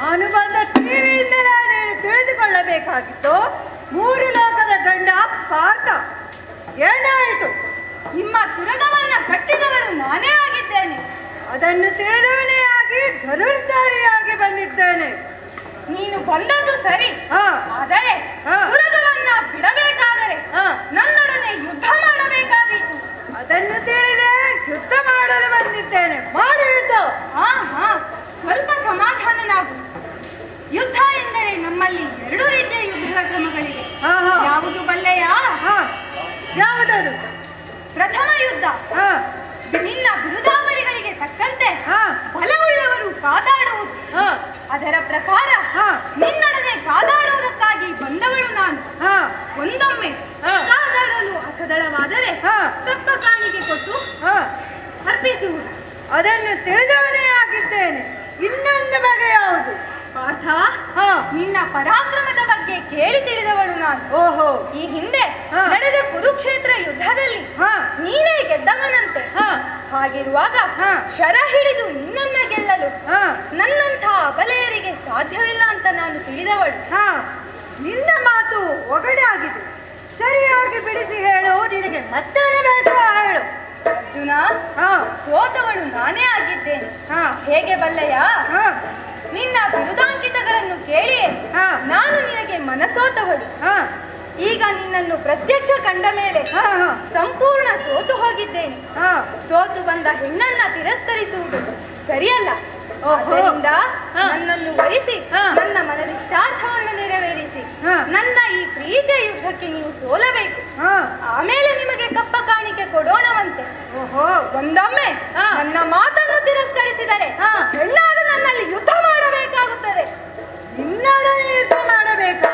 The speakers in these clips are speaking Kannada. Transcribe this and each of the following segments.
ನಾನು ಬಂದ ಟಿವಿಯಿಂದಲೇ ನೀನು ತಿಳಿದುಕೊಳ್ಳಬೇಕಾಗಿತ್ತು. 3 ಲೋಕದ ಗಂಡ ಪಾರ್ಥ ಏನಾಯಿತು? ನಿಮ್ಮ ತುರಗವನ್ನ ಕಟ್ಟಿದವಳು ನಾನೇ ಆಗಿದ್ದೇನೆ. ಅದನ್ನು ತಿಳಿದವನೇ ಆಗಿ ಧನುರ್ಧಾರಿಯಾಗಿ ಬಂದಿದ್ದೇನೆ. ನೀನು ಬಂದದ್ದು ಸರಿ, ಆದರೆ ತುರಗವನ್ನ ಬಿಡಬೇಕಾದರೆ ನನ್ನೊಡನೆ ಯುದ್ಧ ಮಾಡಬೇಕಾದೀತು. ಅದನ್ನು ತಿಳಿದೆ ಯುದ್ಧ ಮಾಡಲು ಬಂದಿದ್ದೇನೆ. ಮಾಡಿ ಯುದ್ಧ. ಸ್ವಲ್ಪ ಸಮಾಧಾನನಾಗು. ಯುದ್ಧ ಎಂದರೆ ನಮ್ಮಲ್ಲಿ 2 ರೀತಿಯ ಯುದ್ಧದ ಕ್ರಮಗಳಿವೆ. ಯಾವುದು ಬಲ್ಲೆಯ? ಯಾವುದದು? ಪ್ರಥಮ ಯುದ್ಧ ನಿನ್ನ ಬಿರುದಾವಳಿಗಳಿಗೆ ತಕ್ಕಂತೆ ಬಲವುಳ್ಳವರು ಕಾದಾಡುವುದು. ಅದರ ಪ್ರಕಾರ ನಿನ್ನೊಡನೆ ಕಾದಾಡುವುದಕ್ಕಾಗಿ ಬಂದವಳು ನಾನು. ಒಂದೊಮ್ಮೆ ಕಾದಾಡಲು ಅಸದಳವಾದರೆ ತಪ್ಪ ಕಾಣಿಕೆ ಕೊಟ್ಟು ಅರ್ಪಿಸುವುದು. ಅದನ್ನು ತಿಳಿದವನೇ ಆಗಿದ್ದೇನೆ. ಇನ್ನೊಂದು ಬಗೆ ಯಾವುದು? ಪಾರ್ಥ, ನಿನ್ನ ಪರಾಕ್ರಮದ ಬಗ್ಗೆ ಕೇಳಿ ತಿಳಿದವಳು ನಾನು. ಓಹೋ, ಈ ಹಿಂದೆ ನಡೆದ ಕುರುಕ್ಷೇತ್ರ ಯುದ್ಧದಲ್ಲಿ ನೀನೇ ಗೆದ್ದವನಂತೆ. ಹಾಗಿರುವಾಗ ಶರ ಹಿಡಿದು ನಿನ್ನನ್ನ ಗೆಲ್ಲಲು ನನ್ನಂಥ ಅಬಲೆಯರಿಗೆ ಸಾಧ್ಯವಿಲ್ಲ ಅಂತ ನಾನು ತಿಳಿದವಳು. ನಿನ್ನ ಮಾತು ಒಗಡೆ ಆಗಿದೆ. ಸರಿಯಾಗಿ ಬಿಡಿಸಿ ಹೇಳು. ನಿನಗೆ ಮತ್ತೇನು ಬೇಕು ಹೇಳು. ಅರ್ಜುನ, ಸೋತವಳು ನಾನೇ ಆಗಿದ್ದೇನೆ. ಹೇಗೆ ಬಲ್ಲೆಯ? ನಿನ್ನ ಬಿರುದಾಂಕಿತಗಳನ್ನು ಕೇಳಿ ನಾನು ನಿನಗೆ ಮನಸೋತವಳು. ಈಗ ನಿನ್ನನ್ನು ಪ್ರತ್ಯಕ್ಷ ಕಂಡ ಮೇಲೆ ಸಂಪೂರ್ಣ ಸೋತು ಹೋಗಿದ್ದೇನೆ. ಸೋತು ಬಂದ ಹೆಣ್ಣನ್ನ ತಿರಸ್ಕರಿಸುವುದು ಸರಿಯಲ್ಲ. ಆದ್ದರಿಂದ ನನ್ನನ್ನು ವರಿಸಿ ನನ್ನ ಮನದಿಷ್ಟಾರ್ಥವನ್ನು ನೆರವೇರಿಸಿ ನನ್ನ ಈ ಪ್ರೀತಿಯ ಯುದ್ಧಕ್ಕೆ ನೀವು ಸೋಲಬೇಕು. ಆಮೇಲೆ ನಿಮಗೆ ಕಪ್ಪ ಕಾಣಿಕೆ ಕೊಡೋಣವಂತೆ. ಒಂದೊಮ್ಮೆ ನನ್ನ ಮಾತನ್ನು ತಿರಸ್ಕರಿಸಿದರೆ ಹೆಣ್ಣಾದ ನನ್ನಲ್ಲಿ ಯುದ್ಧ ಮಾಡಬೇಕಾಗುತ್ತದೆ. ನಿನ್ನೊಡನೆ ಯುದ್ಧ ಮಾಡಬೇಕಾ?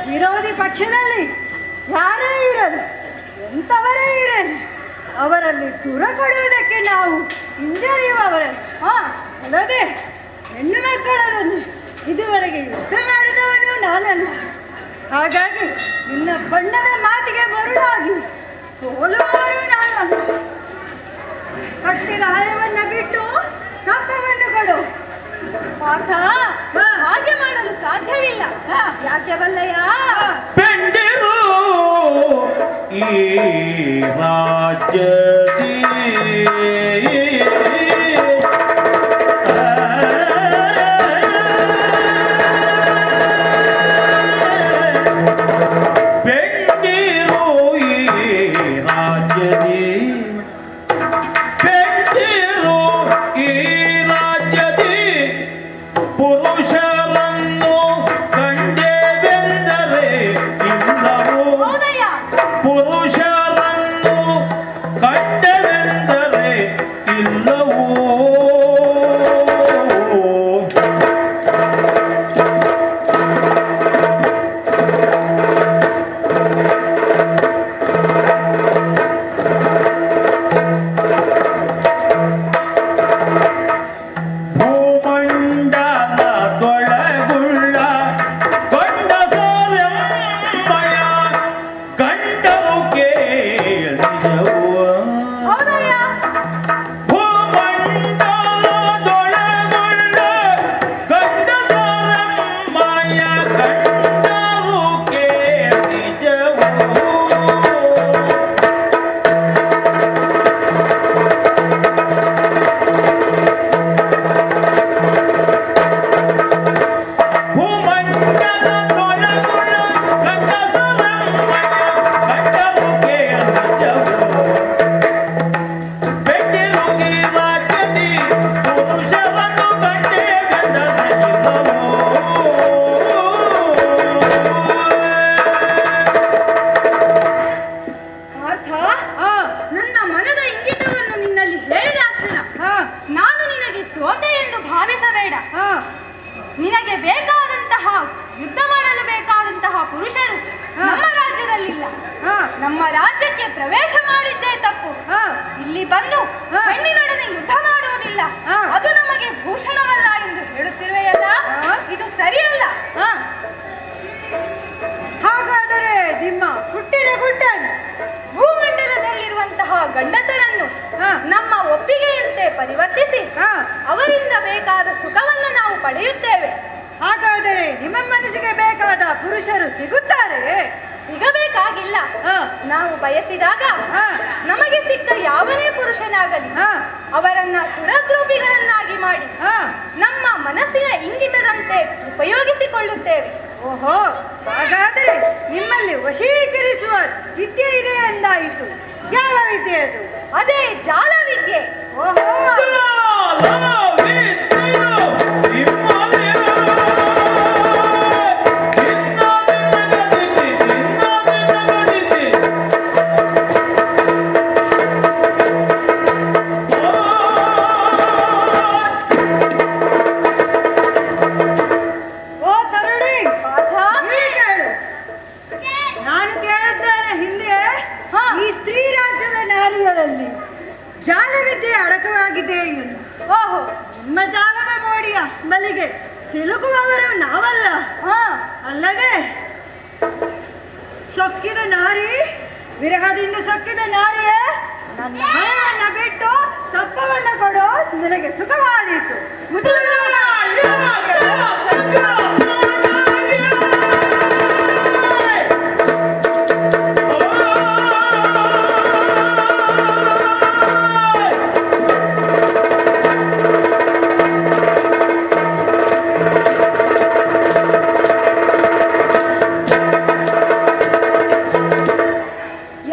ವಿರೋಧಿ ಪಕ್ಷದಲ್ಲಿ ಯಾರೇ ಇರಲಿ, ಎಂಥವರೇ ಇರಲಿ, ಅವರಲ್ಲಿ ದೂರ ಕೊಡುವುದಕ್ಕೆ ನಾವು ಹಿಂಜರಿಯುವವರಲ್ಲ. ಅಲ್ಲದೆ ಹೆಣ್ಣು ಮಕ್ಕಳನ್ನು ಇದುವರೆಗೆ ಯುದ್ಧ ಮಾಡಿದವನು ನಾನಲ್ಲ. ಹಾಗಾಗಿ ನಿನ್ನ ಬಣ್ಣದ ಮಾತಿಗೆ ಮರುಳಾಗಿ ಸೋಲುವವರು ನಾನಲ್ಲ. ಕಟ್ಟಿದ ಹಯವನ್ನು ಬಿಟ್ಟು ಕಪ್ಪವನ್ನು ಕೊಡು. ಪಾರ್ಥ, ಹಾಗೆ ಮಾಡಲು ಸಾಧ್ಯವಿಲ್ಲ. ಯಾಕೆ ಬಲ್ಲಯ್ಯ? ಪೆಂಡಿರು ಈ ನಮ್ಮ ರಾಜ್ಯಕ್ಕೆ ಪ್ರವೇಶ ಮಾಡಿದ್ದೇ ತಪ್ಪು. ಹಾ. ಇಲ್ಲಿ ಬಂದು ಹಾ. ಹೆಣ್ಣಿನೊಡನೆ ಯುದ್ಧ ಮಾಡುವುದಿಲ್ಲ, ಹಾ. ಅದು ನಮಗೆ ಭೂಷಣವಲ್ಲ ಎಂದು ಹೇಳುತ್ತಿರುವೆಯಲ್ಲ, ಹಾ. ಇದು ಸರಿಯಲ್ಲ. ಹಾ. ಹಾಗಾದರೆ ನಿಮ್ಮ ಹುಟ್ಟಿನ ಗುಡ್ಡನ್ನು ಭೂಮಂಡಲದಲ್ಲಿರುವಂತಹ ಗಂಡಸರನ್ನು ಹಾ. ನಮ್ಮ ಒಪ್ಪಿಗೆಯಂತೆ ಪರಿವರ್ತಿಸಿ ಹಾ. ಅವರಿಂದ ಬೇಕಾದ ಸುಖವನ್ನು ನಾವು ಪಡೆಯುತ್ತೇವೆ. ಹಾಗಾದರೆ ನಿಮ್ಮ ಮನಸ್ಸಿಗೆ ಬೇಕಾದ ಪುರುಷರು ಸಿಗುತ್ತಾರೆ? ಸಿಗಬೇಕಾಗಿಲ್ಲ. ಹಾ. ನಾವು ಬಯಸಿದಾಗ ಹಾ. ನಮಗೆ ಸಿಕ್ಕ ಯಾವನೇ ಪುರುಷನಾಗಲಿ ಹಾ. ಅವರನ್ನ ಸುರದ್ರೂಪಿಗಳನ್ನಾಗಿ ಮಾಡಿ ಹಾ. ನಮ್ಮ ಮನಸ್ಸಿನ ಇಂಗಿತದಂತೆ ಉಪಯೋಗಿಸಿಕೊಳ್ಳುತ್ತೇವೆ. ಓಹೋ, ಹಾಗಾದರೆ ನಿಮ್ಮಲ್ಲಿ ವಶೀಕರಿಸುವ ವಿದ್ಯೆ ಇದೆ ಎಂದಾಯಿತು. ಯಾವ ವಿದ್ಯೆ ಅದು? ಅದೇ ಜಾಲ ವಿದ್ಯೆ. ಓಹೋ, ಓ ಸರುಣಿ, ಪಾಠ? ನೀ ಕೇಳು. ನಾನು ಕೇಳಿದ್ದೇನೆ ಹಿಂದೆ, ಹಾ. ಈ ಸ್ತ್ರೀ ರಾಜ್ಯದ ನಾರಿಯರಲ್ಲಿ ಜಾಲವಿದ್ಯೆ ಅಡಕವಾಗಿದೆ ಎಂದು. ಓಹೋ, ನಿಮ್ಮ ಜಾಲದ ಮೋಡಿಯ ಬಲಿಗೆ ಸಿಲುಕುವವರು ನಾವಲ್ಲ. ಹಾ. ಅಲ್ಲದೆ ಸೊಕ್ಕಿದ ನಾರಿ, ವಿರಹದಿಂದ ಸೊಕ್ಕಿದ ನಾರಿಯೇ, ನನ್ನ ಭಯವನ್ನ ಬಿಟ್ಟು ತಪ್ಪವನ್ನ ಕೊಡು, ನಿನಗೆ ಸುಖವಾದೀತು.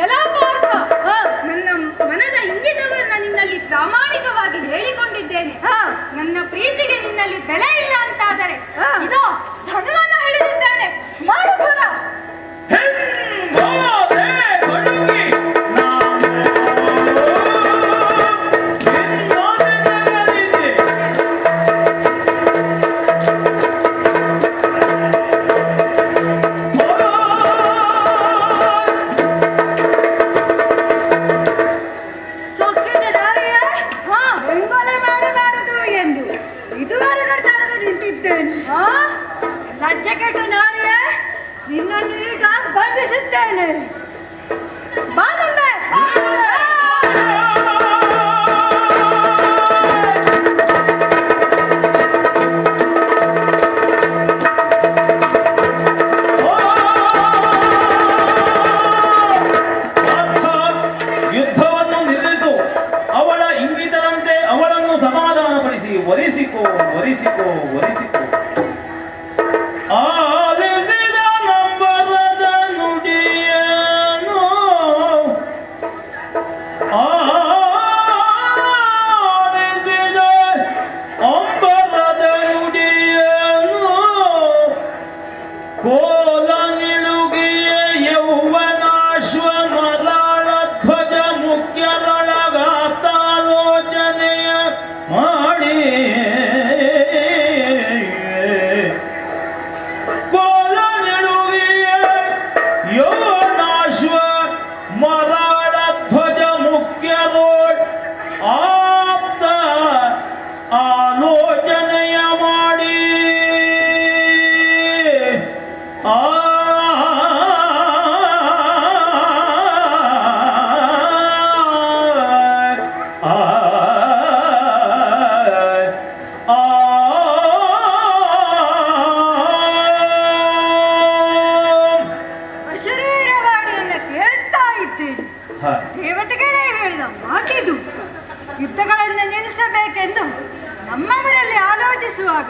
ಎಲ್ಲ ಪಾರ್ಥ, ಹಾ. ನನ್ನ ಮನದ ಇಂಗಿತವನ್ನ ನಿನ್ನಲ್ಲಿ ಪ್ರಾಮಾಣಿಕವಾಗಿ ಹೇಳಿಕೊಂಡಿದ್ದೇನೆ. ಹಾ. ನನ್ನ ಪ್ರೀತಿಗೆ ನಿನ್ನಲ್ಲಿ ಬೆಲೆ ಇಲ್ಲ ಅಂತಾದರೆ ಹಾ. ಇದೋ ಧನುವನ್ನ ಹಿಡಿದಿದ್ದೇನೆ, ಮಾಡು ದೂರ. ಸೊಕ್ಕಿದ ನಾರಿಯೇ, ಹಾ. ಬೆಂಬಲ ಮಾಡಬಾರದು ಎಂದು ಇದುವರೆಗೂ ತಡೆದು ನಿಂತಿದ್ದೇನೆ. ಹಾ? ಲಜ್ಜೆ ಕೆಟ್ಟ ನಾರಿಯೇ, ನಿನ್ನನ್ನು ಈಗ ಬಂಧಿಸುತ್ತೇನೆ. ಬಾ ಮುಂದೆ. ಯುದ್ಧವನ್ನು ನಿಲ್ಲಿಸು. ಅವಳ ಇಂಗಿತದಂತೆ ಅವಳನ್ನು ಸಮಾಧಾನಪಡಿಸಿ ಒಲಿಸಿಕೋ, ಒಲಿಸಿಕೋ, ಒಲಿಸಿಕೋ. ಆಲಿಸಿದ ನಂಬರದ ನುಡಿಯನು, ಆಲಿಸಿದ ಅಂಬರದ ನುಡಿಯನು, ಕೋಲ ನಿಳುಗಿಯ ಯೌವನಾಶ್ವ ಮಲಾಳ ಧ್ವಜ ಮುಖ್ಯದೊಳಗಾಪ್ತಾಲೋಚನೆಯ ಮಾಡಿ, ಕೋಲ ನಿಳುಗಿಯ ಯೌವನಾಶ್ವ ಮಲಾಳ ಧ್ವಜ ಮುಖ್ಯದೊಳ್ ಆಪ್ತ ಆಲೋಚನೆಯ ಮಾಡಿ, ಆ ಅಶರೀರವಾಣಿಯನ್ನ ಕೇಳುತ್ತಾ ಇದ್ದೇನೆ. ದೇವತೆಗಳೇ ಹೇಳಿದ ಮಾತಿದು. ಯುದ್ಧಗಳನ್ನು ನಿಲ್ಲಿಸಬೇಕೆಂದು ನಮ್ಮವರಲ್ಲಿ ಆಲೋಚಿಸುವಾಗ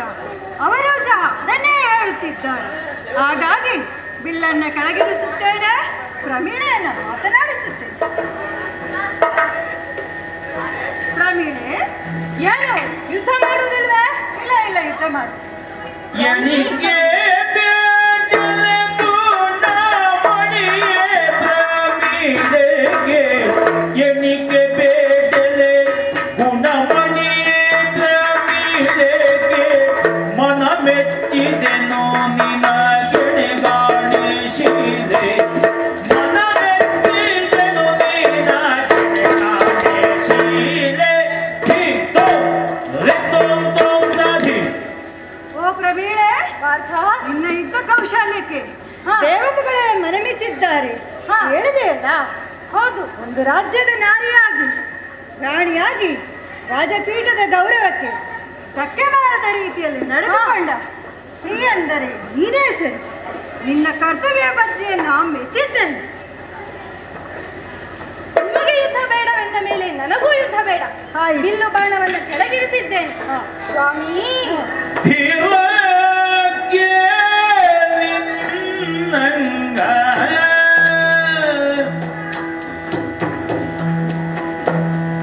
ಅವರು ಸಹ ಅದನ್ನೇ ಹೇಳುತ್ತಿದ್ದಾರೆ. ಹಾಗಾಗಿ ಬಿಲ್ಲನ್ನ ಕೆಳಗಿಳಿಸುತ್ತೇನೆ, ಪ್ರಮೀಳೆಯನ್ನ ಮಾತನಾಡಿಸುತ್ತೇನೆ. ಪ್ರಮೀಳೆ, ಏನು ಯುದ್ಧ ಮಾಡುವುದಿಲ್ವೇ? ಇಲ್ಲ ಇಲ್ಲ, ಯುದ್ಧ ಮಾಡಿ. ಎಣಿಕೆ ಬೇಟಲೆ ಗುಣಮಣಿಯೇ ಪ್ರಮೀಳೆಗೆ, ಎಣಿಕೆ ಬೇಟಲೆ ಗುಣಮಣಿಯೇ ಪ್ರಮೀಳೆಗೆ, ಮನ ಮೆಚ್ಚಿದೆನೋ ನಿನಗೆಣೆಗಾಣಿಸಿದೆ, ಮನ ಮೆಚ್ಚಿದೆನೋ ಮನಮಿಸಿದ್ದಾರೆ. ಹಾ. ಹೇಳಿದೆ ಅಲ್ಲ, ಹೌದು. ಒಂದು ರಾಜ್ಯದ ನಾರಿಯಾಗಿ ರಾಣಿಯಾಗಿ ರಾಜಪೀಠದ ಗೌರವಕ್ಕೆ ಧಕ್ಕೆ ಬಾರದ ರೀತಿಯಲ್ಲಿ ನಡೆದುಕೊಂಡ ಸ್ತ್ರೀ ಅಂದರೆ ನೀನೇ ಸರಿ. ನಿನ್ನ ಕರ್ತವ್ಯ ಬಜ್ಜೆಯನ್ನು ಮೆಚ್ಚಿದ್ದೇನೆ. ನಿಮಗೆ ಯುದ್ಧ ಬೇಡವೆಂದ ಮೇಲೆ ನನಗೂ ಯುದ್ಧ ಬೇಡ. ಆಯ್ತು. ಬಿಲ್ಲು ಬಾಣವನ್ನು ಕೆಳಗಿರಿಸಿದ್ದೇನೆ. ಹಾ. ಸ್ವಾಮಿ, ಧೀರಕ್ಕೆ ನಿನ್ನಂಗ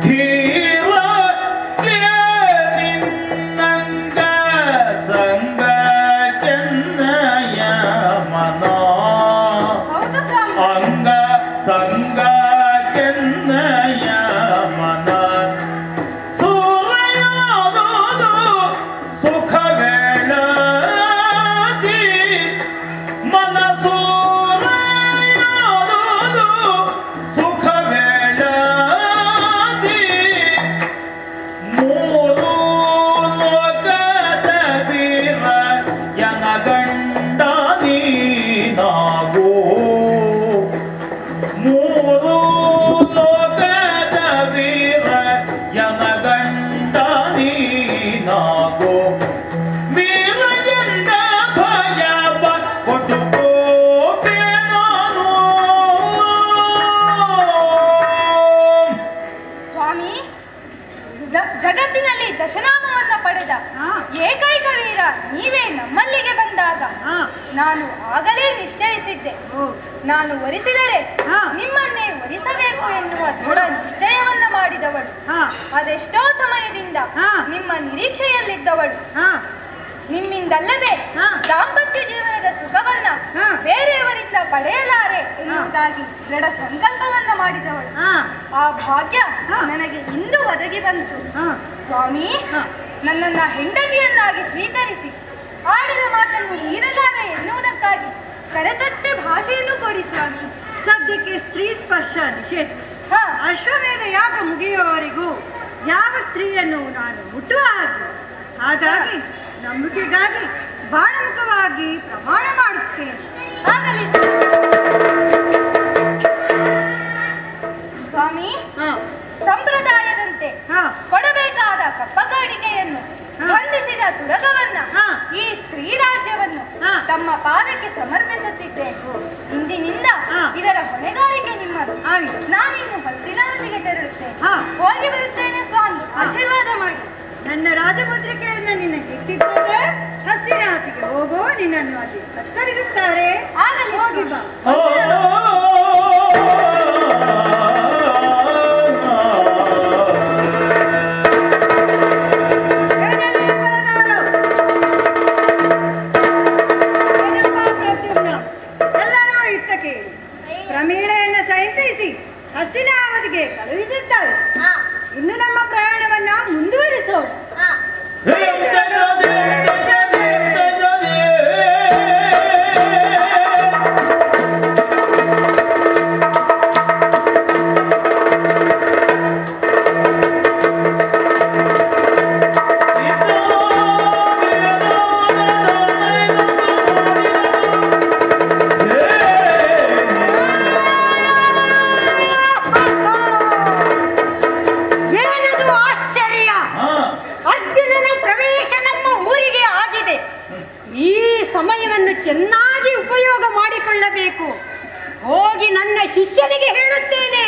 ಧೀರಕ್ಕೆ ನಿನ್ನಂಗ ಸಂಗ ಚೆನ್ನಯ ಮನೋ ಹೌದು ಸ್ವಾಮಿ. ಅಂಗ ಸಂಗ ಚೆನ್ನಯ ಮನ ಸೂರ್ಯೋದಯ ಸುಖವೇಳಸಿ ಮನಸೂರ್ಯೋದಯ ಸುಖವೇಳಸಿ ಮೂರು ಲೋಕದ ವೀರ ಯನಗಂಡ ನೀನಾಗೋ ಮೂರು ಲೋಕದ ವೀರ ಯನಗಂಡ ನೀನಾಗೋ ವೀರಗಂಡ ಭಯ ಕೊಟ್ಟುಕೋಪೆ ನಾನು ಸ್ವಾಮಿ, ಜಗತ್ತಿನಲ್ಲಿ ದಶನಾಮವನ್ನ ಪಡೆದ ಹಾ. ಏಕೈಕ ವೀರ ನೀವೇ ನಮ್ಮಲ್ಲಿಗೆ ಬಂದಾಗ ಹಾ. ನಾನು ಆಗಲೇ ನಿಶ್ಚಯಿಸಿದ್ದೆ. ಓ. ನಾನು ವರಿಸಿದರೆ ಹಾ. ನಿಮ್ಮನ್ನೇ ವರಿಸಬೇಕು ಎನ್ನುವ ದೃಢ ನಿಶ್ಚಯವನ್ನ ಮಾಡಿದವಳು. ಹಾ. ಅದೆಷ್ಟೋ ಸಮಯದಿಂದ ಹಾ. ನಿಮ್ಮ ನಿರೀಕ್ಷೆಯಲ್ಲಿದ್ದವಳು. ಹಾ. ನಿಮ್ಮಿಂದಲ್ಲದೆ ಹಾ. ದಾಂಪತ್ಯ ಜೀವನದ ಸುಖವನ್ನ ಹಾ. ಬೇರೆಯವರಿಂದ ಪಡೆಯಲಾರೆ ಎನ್ನುವುದಾಗಿ ದೃಢ ಸಂಕಲ್ಪವನ್ನ ಮಾಡಿದವಳು. ಹಾ. ಆ ಭಾಗ್ಯ ಹಾ. ನನಗೆ ಇಂದು ಒದಗಿ ಬಂತು. ಹಾ. ಸ್ವಾಮಿ, ಹಾ. ನನ್ನನ್ನ ಹೆಂಡತಿಯನ್ನಾಗಿ ಸ್ವೀಕರಿಸಿ ಆಡಿದ ಮಾತನ್ನು ಮೀರಲಾರೆ ಎನ್ನುವುದಕ್ಕಾಗಿ ಕರೆತತ್ತೆ ಭಾಷೆಯನ್ನು ಕೊಡಿ ಸ್ವಾಮಿ. ಸದ್ಯಕ್ಕೆ ಸ್ತ್ರೀ ಸ್ಪರ್ಶ ನಿಷೇಧ. ಹಾ. ಅಶ್ವಮೇಧ ಯಾಗ ಮುಗಿಯುವವರೆಗೂ ಯಾವ ಸ್ತ್ರೀಯನ್ನು ನಾನು ಮುಟ್ಟುವ ಹಾಗೆ. ಹಾಗಾಗಿ ನಂಬಿಕೆಗಾಗಿ ಬಾಣಮುಖವಾಗಿ ಪ್ರಮಾಣ ಮಾಡುತ್ತೇನೆ. ಆಗಲಿ ಸ್ವಾಮಿ. ಹಾ. ಸಂಪ್ರದಾಯದಂತೆ ಹಾ. ಕೊಡಬೇಕಾದ ಕಪ್ಪಕಾಣಿಕೆಯನ್ನು ಹಾ. ಖಂಡಿಸಿದ ತುರಗವನ್ನ ಹಾ. ಈ ಸ್ತ್ರೀ ರಾಜ್ಯವನ್ನು ಹಾ. ತಮ್ಮ ಪಾದಕ್ಕೆ ಸಮರ್ಪಿಸುತ್ತಿದ್ದೇನೆ. ಇಂದಿನಿಂದ ಹಾ. ಇದರ ಹೊಣೆಗಾರಿಕೆ ನಿಮ್ಮದು. ಆಯ್ತು. ನಾನಿನ್ನು ಹಸ್ತಿನಾವತಿಗೆ ತೆರಳುತ್ತೇನೆ. ಹಾ. ಹೋಗಿ ಬರುತ್ತೇನೆ ಸ್ವಾಮಿ. ಆಶೀರ್ವಾದ ಮಾಡಿ. ನನ್ನ ರಾಜಮುದ್ರಿಕೆಯನ್ನು ನಿನಗೆ ಎತ್ತಿದ್ದೇನೆ. ಹಸ್ತಿನಾವತಿಗೆ ಹೋಗೋ, ನಿನ್ನನ್ನು ಅಲ್ಲಿ ಸತ್ಕರಿಸುತ್ತಾರೆ. ಆಗಲಿ. ಹೋಗಿ ಬಾ. ಏನೆಲ್ಲಿ ಬಲದಾರು? ಏನಪ್ಪ ಪ್ರದ್ಯುಮ್ನ? ಎಲ್ಲರೂ ಇತ್ತ ಕೇಳಿ. ಪ್ರಮೀಳೆಯನ್ನು ಸಂತೈಸಿ ಹಸ್ತಿನಾವತಿಗೆ ಕಳುಹಿಸಿದ್ದಾಳೆ. ಇನ್ನು ನಮ್ಮ ಪ್ರಯಾಣವನ್ನ ಮುಂದುವರಿಸೋಣ. ಏನದು ಆಶ್ಚರ್ಯ! ಅರ್ಜುನನ ಪ್ರವೇಶ ನಮ್ಮ ಊರಿಗೆ ಆಗಿದೆ. ಈ ಸಮಯವನ್ನು ಚೆನ್ನಾಗಿ ಉಪಯೋಗ ಮಾಡಿಕೊಳ್ಳಬೇಕು. ಹೋಗಿ ನನ್ನ ಶಿಷ್ಯನಿಗೆ ಹೇಳುತ್ತೇನೆ.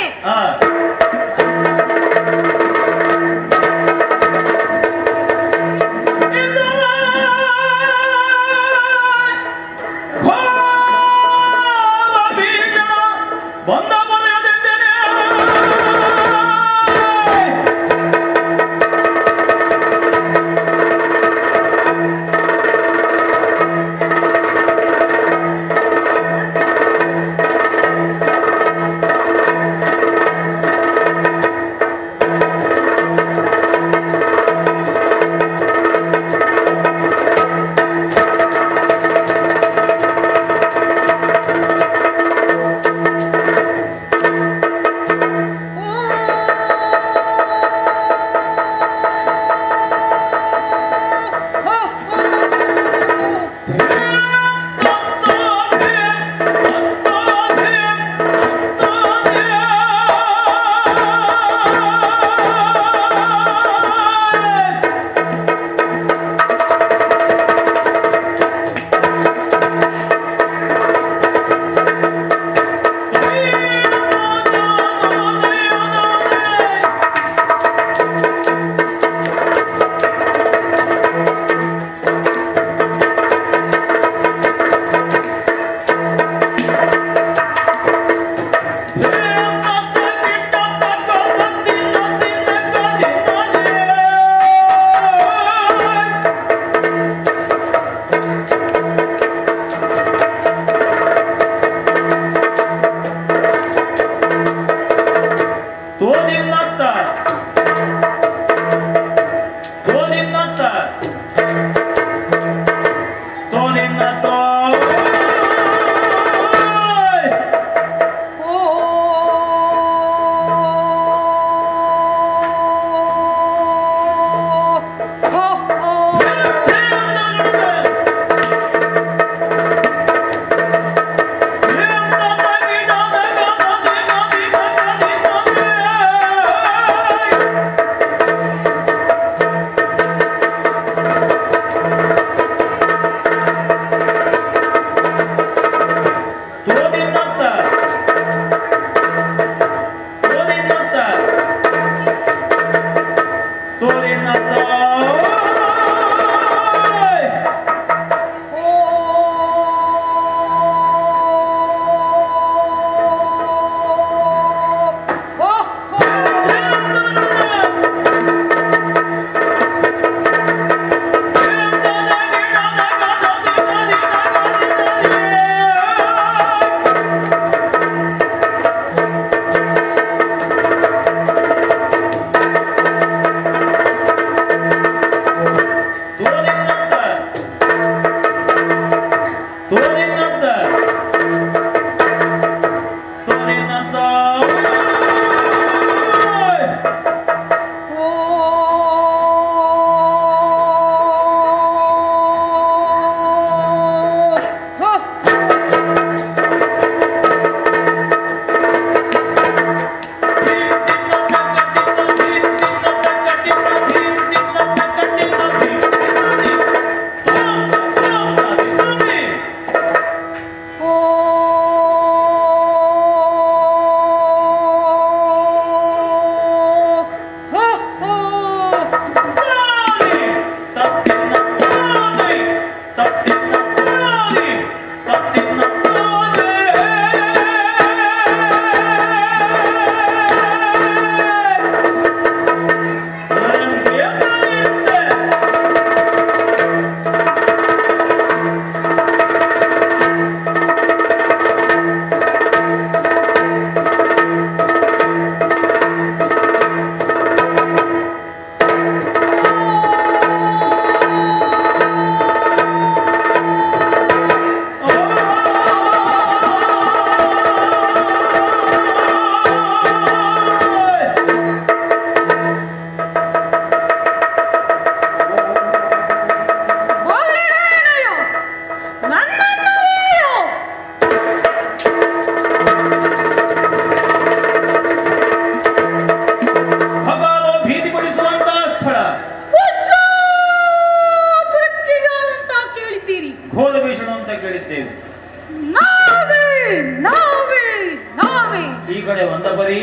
ಕಡೆ ಒಂದ ಬರೀ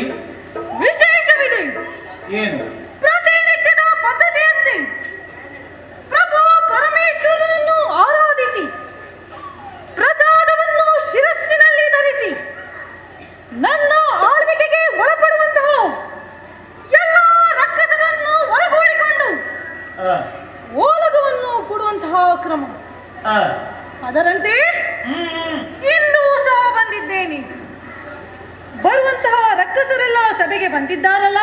ವಿಶೇಷವಿದೆ. ಏನು? ಪ್ರತಿನಿತ್ಯದ ಪದ್ಧತಿಯಂತೆ ಪ್ರಭು ಪರಮೇಶ್ವರನನ್ನು ಆರಾಧಿಸಿ ಪ್ರಸಾದವನ್ನು ಶಿರಸ್ಸಿನಲ್ಲಿ ಧರಿಸಿ ನನ್ನ ಆಳ್ವಿಕೆಗೆ ಒಳಪಡುವಂತಹ ಎಲ್ಲ ರಕ್ಕಸರನ್ನು ಒಳಗೂಡಿಕೊಂಡು ಆ, ಓಲಗವನ್ನು ಕೊಡುವಂತಹ ಕ್ರಮ. ಆ, ಅದರಂತೆ ಹ್ಮ್, ಇಂದು ಸಹ ಬಂದಿದ್ದೇನೆ. ಬರುವಂತಹ ರಕ್ಕಸರೆಲ್ಲ ಸಭೆಗೆ ಬಂದಿದ್ದಾರಲ್ಲ,